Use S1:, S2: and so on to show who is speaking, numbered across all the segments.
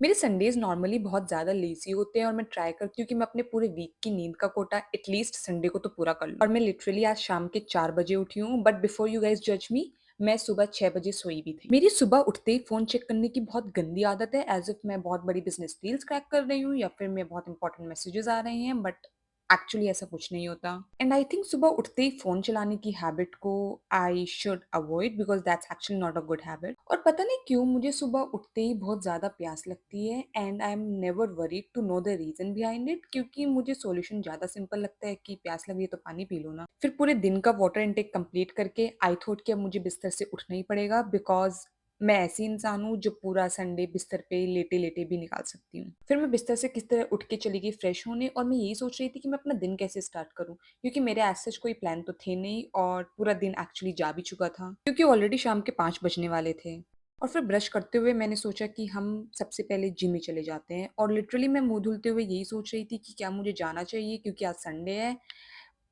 S1: मेरे Sundays normally बहुत ज़्यादा लेज़ी होते हैं और मैं ट्राई करती हूँ कि मैं अपने पूरे वीक की नींद का कोटा एटलीस्ट संडे को तो पूरा कर लूँ। और मैं लिटरली आज शाम के 4 बजे उठी हूँ, बट बिफोर यू गाइस जज मी, मैं सुबह 6 बजे सोई भी थी। मेरी सुबह उठते ही फ़ोन चेक करने की बहुत गंदी आदत है, एज़ इफ मैं बहुत बड़ी बिज़नेस डील्स क्रैक कर रही हूँ या फिर मैं बहुत इंपॉर्टेंट मैसेजेस आ रहे हैं, बट एक्चुअली ऐसा कुछ नहीं होता। एंड आई थिंक सुबह उठते ही फ़ोन चलाने की हैबिट को I should avoid because that's actually not a good habit. और पता नहीं क्यों मुझे सुबह उठते ही बहुत ज़्यादा प्यास लगती है and I am never worried to know the reason behind it, क्योंकि मुझे सॉल्यूशन ज़्यादा सिंपल लगता है कि प्यास लगी है तो पानी पी लो ना। फिर पूरे दिन का वाटर इनटेक कंप्लीट करके आई थॉट कि अब मुझे बिस्तर से उठना ही पड़ेगा बिकॉज़ मैं ऐसी इंसान हूँ जो पूरा संडे बिस्तर पे लेटे-लेटे भी निकाल सकती हूँ। फिर मैं बिस्तर से किस तरह उठ के चली गई फ्रेश होने और मैं यही सोच रही थी कि मैं अपना दिन कैसे स्टार्ट करूँ, क्योंकि मेरे एज़ सच कोई प्लान तो थे नहीं और पूरा दिन एक्चुअली जा भी चुका था, क्योंकि ऑलरेडी शाम के 5 बजने वाले थे। और फिर ब्रश करते हुए मैंने सोचा कि हम सबसे पहले जिम ही चले जाते हैं और लिटरली मैं मुँह धुलते हुए यही सोच रही थी कि क्या मुझे जाना चाहिए क्योंकि आज संडे है।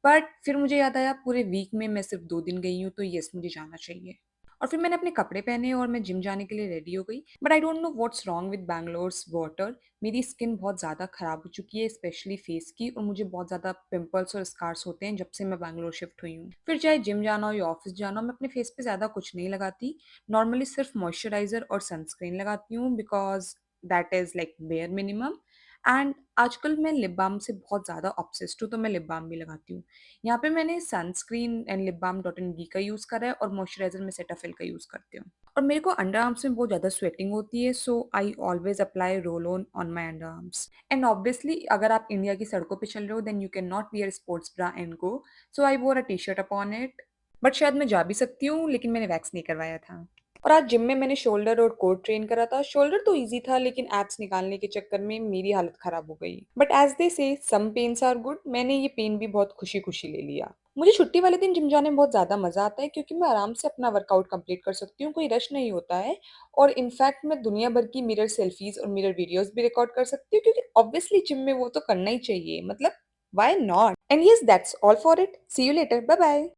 S1: बट फिर मुझे याद आया पूरे वीक में मैं सिर्फ़ 2 दिन गई हूँ तो येस मुझे जाना चाहिए। और फिर मैंने अपने कपड़े पहने और मैं जिम जाने के लिए रेडी हो गई। But I don't know what's wrong with Bangalore's water. मेरी स्किन बहुत ज़्यादा ख़राब हो चुकी है स्पेशली फेस की, और मुझे बहुत ज़्यादा पिंपल्स और स्कार्स होते हैं जब से मैं बैंगलोर शिफ्ट हुई हूँ। फिर चाहे जिम जाना हो या ऑफ़िस जाना हो, मैं अपने फेस पे ज़्यादा कुछ नहीं लगाती। नॉर्मली सिर्फ़ मॉइस्चराइज़र और सनस्क्रीन लगाती हूँ because that is like bare minimum. And आजकल मैं लिप बाल्म से बहुत ज़्यादा ऑब्सेस्ड हूँ, तो मैं लिप बाल्म भी लगाती हूँ। यहाँ पे मैंने sunscreen and lip balm dot and गी का यूज़ करा है और मॉइस्चराइज़र मैं सेटाफिल का यूज़ करती हूँ। और मेरे को अंडर आर्म्स में बहुत ज़्यादा स्वेटिंग होती है, so I always apply roll on my underarms. And obviously अगर आप इंडिया की सड़कों पे चल रहे हो then you can not wear sports bra and go, so I wore a T-shirt upon it. But शायद मैं जा भी सकती हूँ, लेकिन मैंने वैक्स नहीं करवाया था। और आज जिम में मैंने शोल्डर और कोर ट्रेन करा था। शोल्डर तो ईज़ी था लेकिन एब्स निकालने के चक्कर में मेरी हालत खराब हो गई। बट एज़ दे से सम पेन्स आर गुड, मैंने ये पेन भी बहुत खुशी-खुशी ले लिया। मुझे छुट्टी वाले दिन जिम जाने में बहुत ज़्यादा मज़ा आता है क्योंकि मैं आराम से अपना वर्कआउट कंप्लीट कर सकती हूँ, कोई रश नहीं होता है। और इनफैक्ट मैं दुनिया भर की मिरर सेल्फीज़ और मिरर वीडियोज़ भी रिकॉर्ड कर सकती हूँ क्योंकि ऑब्वियसली जिम में वो तो करना ही चाहिए, मतलब why not? And yes that's all for it. See you later. Bye bye.